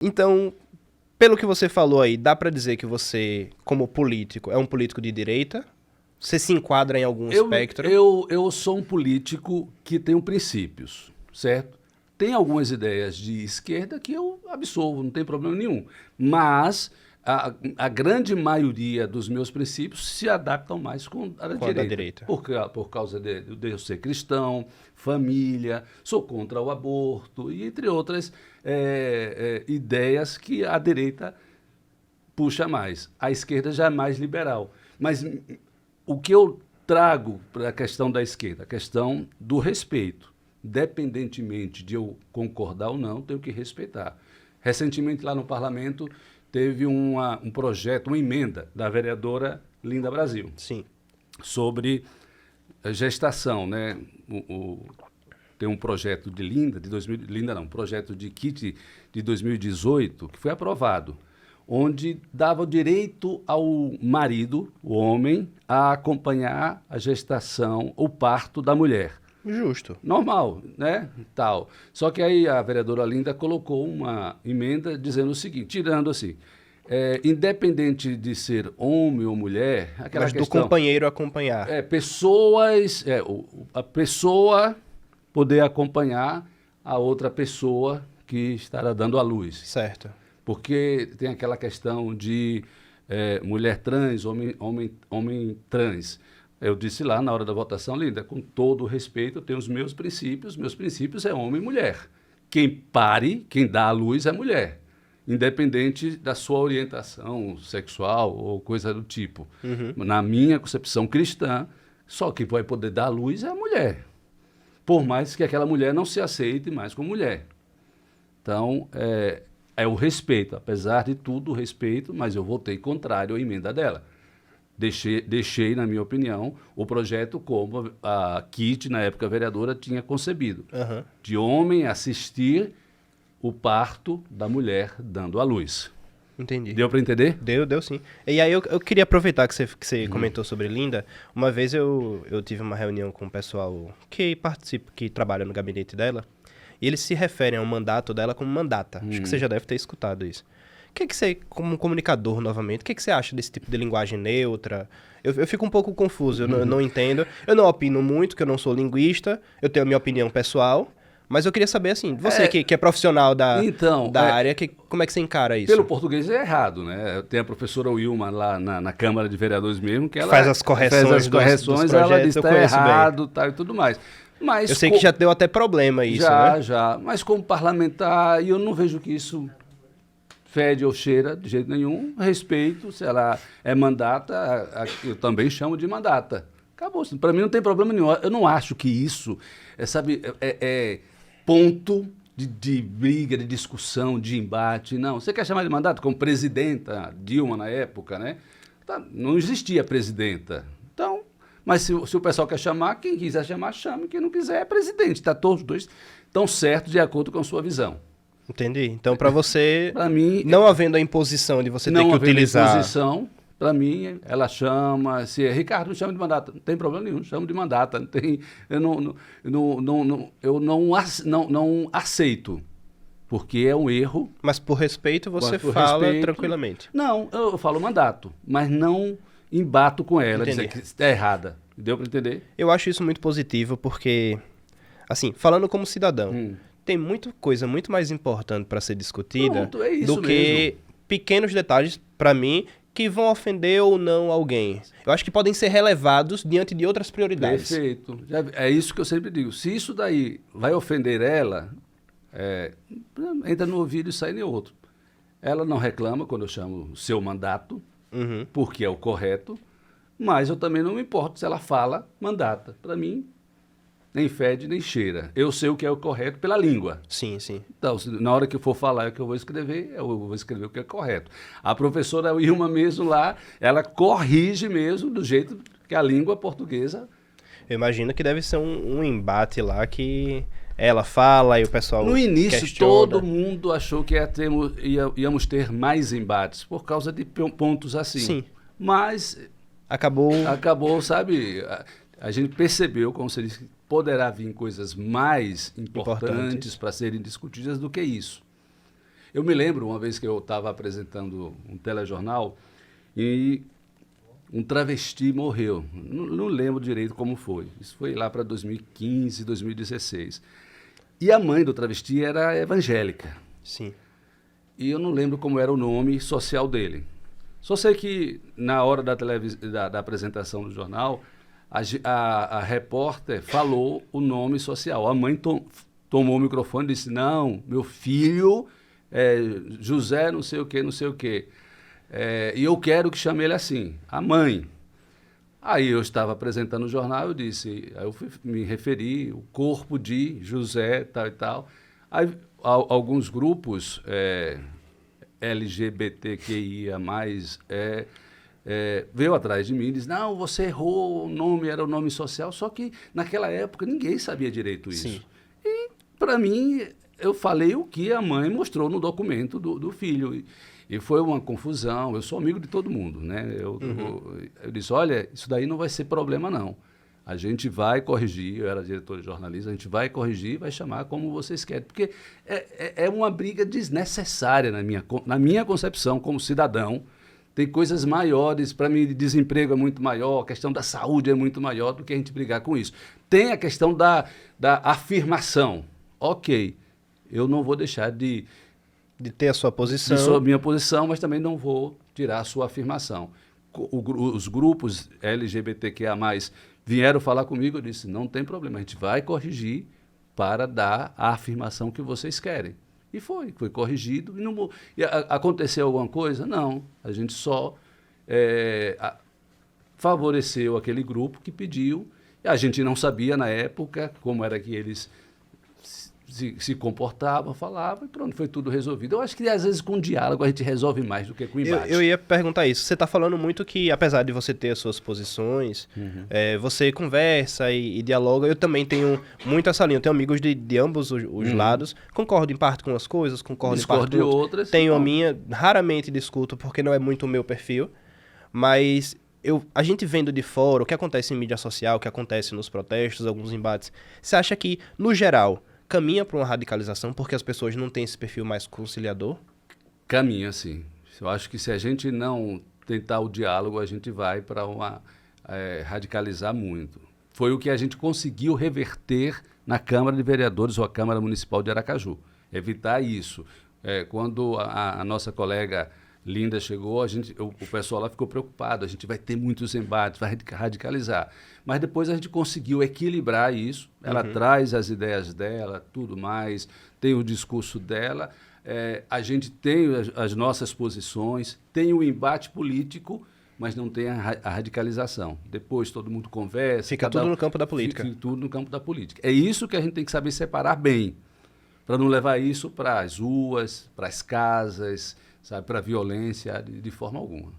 Então, pelo que você falou aí, dá pra dizer que você, como político, é um político de direita? Você se enquadra em algum espectro? Eu sou um político que tem princípios, certo? Tem algumas ideias de esquerda que eu absolvo, não tem problema nenhum. Mas a grande maioria dos meus princípios se adaptam mais com a Com a da direita. Por causa de eu ser cristão, família, sou contra o aborto, e entre outras ideias que a direita puxa mais. A esquerda já é mais liberal. Mas o que eu trago para a questão da esquerda? A questão do respeito. Independentemente de eu concordar ou não, tenho que respeitar. Recentemente, lá no parlamento, teve um projeto, uma emenda da vereadora Linda Brasil. Sim. Sobre gestação, né? Tem um projeto de Linda, um projeto de kit de 2018, que foi aprovado, onde dava o direito ao marido, o homem, a acompanhar a gestação, o parto da mulher. Justo. Normal, né? Tal. Só que aí a vereadora Linda colocou uma emenda dizendo o seguinte, tirando assim, independente de ser homem ou mulher, aquela Mas questão... do companheiro acompanhar. A pessoa poder acompanhar a outra pessoa que estará dando à luz. Certo. Porque tem aquela questão de mulher trans, homem trans. Eu disse lá na hora da votação, Linda, com todo o respeito, eu tenho os meus princípios é homem e mulher. Quem dá à luz é mulher, independente da sua orientação sexual ou coisa do tipo. Uhum. Na minha concepção cristã, só quem vai poder dar à luz é a mulher, por mais que aquela mulher não se aceite mais como mulher. Então, é o respeito, apesar de tudo o respeito, mas eu votei contrário à emenda dela. Deixei, na minha opinião, o projeto como a Kit, na época vereadora, tinha concebido. Uhum. De homem assistir o parto da mulher dando à luz. Entendi. Deu para entender? Deu sim. E aí eu queria aproveitar que você comentou sobre Linda. Uma vez eu tive uma reunião com o pessoal que participa, que trabalha no gabinete dela, e eles se referem ao mandato dela como mandata. Acho que você já deve ter escutado isso. O que você, como comunicador novamente, o que você acha desse tipo de linguagem neutra? Eu fico um pouco confuso, eu não entendo. Eu não opino muito, que eu não sou linguista, eu tenho a minha opinião pessoal, mas eu queria saber, assim, você que é profissional da área, como é que você encara isso? Pelo português é errado, né? Tem a professora Wilma lá na Câmara de Vereadores mesmo, que ela faz as correções, dos ela projetos, diz que está errado, tal, e tudo mais. Mas eu sei que já deu até problema isso, né? Já. Mas como parlamentar, eu não vejo que isso fede ou cheira de jeito nenhum. Respeito, se ela é mandata, eu também chamo de mandata. Acabou. Para mim não tem problema nenhum. Eu não acho que isso é ponto de briga, de discussão, de embate. Não. Você quer chamar de mandato? Como presidenta, Dilma na época, né? Não existia presidenta. Então, mas se o pessoal quer chamar, quem quiser chamar, chame. Quem não quiser é presidente. Todos os dois estão certos de acordo com a sua visão. Entendi. Então, para você, pra mim, não havendo a imposição de você ter que utilizar... Não havendo imposição, para mim, ela chama... Ricardo, não chama de mandata. Não tem problema nenhum, chama de mandata. Não tem, eu não aceito, porque é um erro. Mas por respeito, você fala tranquilamente. Não, eu falo mandato, mas não embato com ela, dizer que está errada. Deu para entender? Eu acho isso muito positivo, porque, assim, falando como cidadão... Tem muita coisa muito mais importante para ser discutida do que pequenos detalhes, para mim, que vão ofender ou não alguém. Eu acho que podem ser relevados diante de outras prioridades. Perfeito. É isso que eu sempre digo. Se isso daí vai ofender ela, entra no ouvido e sai em outro. Ela não reclama quando eu chamo seu mandato, porque é o correto, mas eu também não me importo se ela fala mandata. Para mim... nem fede, nem cheira. Eu sei o que é o correto pela língua. Sim, sim. Então, na hora que eu for falar o que eu vou escrever o que é correto. A professora Wilma mesmo lá, ela corrige mesmo do jeito que a língua portuguesa... Eu imagino que deve ser um embate lá que ela fala e o pessoal no início, questiona. Todo mundo achou que íamos ter mais embates, por causa de pontos assim. Sim. Mas... Acabou, sabe... A gente percebeu, como você disse, que poderá vir coisas mais importantes para serem discutidas do que isso. Eu me lembro uma vez que eu estava apresentando um telejornal e um travesti morreu. Não lembro direito como foi. Isso foi lá para 2015, 2016. E a mãe do travesti era evangélica. Sim. E eu não lembro como era o nome social dele. Só sei que na hora da apresentação do jornal, a repórter falou o nome social. A mãe tomou o microfone e disse, não, meu filho é José não sei o quê, não sei o quê. E eu quero que chame ele assim, a mãe. Aí eu estava apresentando o jornal, eu disse, aí eu me referi, o corpo de José, tal e tal. Aí alguns grupos LGBTQIA+, veio atrás de mim e disse, não, você errou, o nome era o nome social, só que naquela época ninguém sabia direito isso. Sim. E, para mim, eu falei o que a mãe mostrou no documento do filho. E foi uma confusão, eu sou amigo de todo mundo, né? Eu disse, olha, isso daí não vai ser problema, não. A gente vai corrigir, eu era diretor de jornalismo, a gente vai corrigir e vai chamar como vocês querem. Porque é uma briga desnecessária na minha concepção como cidadão. Tem coisas maiores, para mim, desemprego é muito maior, a questão da saúde é muito maior do que a gente brigar com isso. Tem a questão da afirmação. Ok, eu não vou deixar de ter a sua posição. De minha posição, mas também não vou tirar a sua afirmação. Os grupos LGBTQIA+, vieram falar comigo, eu disse, não tem problema, a gente vai corrigir para dar a afirmação que vocês querem. E foi corrigido. E aconteceu alguma coisa? Não, a gente só favoreceu aquele grupo que pediu. A gente não sabia na época como era que eles se comportavam, falavam, e pronto, foi tudo resolvido. Eu acho que às vezes com diálogo a gente resolve mais do que com embate. Eu ia perguntar isso. Você está falando muito que, apesar de você ter as suas posições, você conversa e dialoga. Eu também tenho muito essa linha. Eu tenho amigos de ambos os lados. Concordo em parte com as coisas, concordo em parte com outras. Tenho a minha, raramente discuto porque não é muito o meu perfil, mas a gente vendo de fora o que acontece em mídia social, o que acontece nos protestos, alguns embates, você acha que, no geral, caminha para uma radicalização porque as pessoas não têm esse perfil mais conciliador? Caminha, sim. Eu acho que se a gente não tentar o diálogo, a gente vai para radicalizar muito. Foi o que a gente conseguiu reverter na Câmara de Vereadores ou a Câmara Municipal de Aracaju. Evitar isso. Quando a nossa colega Linda chegou, o pessoal lá ficou preocupado, a gente vai ter muitos embates, vai radicalizar. Mas depois a gente conseguiu equilibrar isso, ela traz as ideias dela, tudo mais, tem o discurso dela, a gente tem as nossas posições, tem o embate político, mas não tem a radicalização. Depois todo mundo conversa. Fica tudo no campo da política. Fica tudo no campo da política. É isso que a gente tem que saber separar bem, para não levar isso para as ruas, para as casas, sabe, para a violência de forma alguma.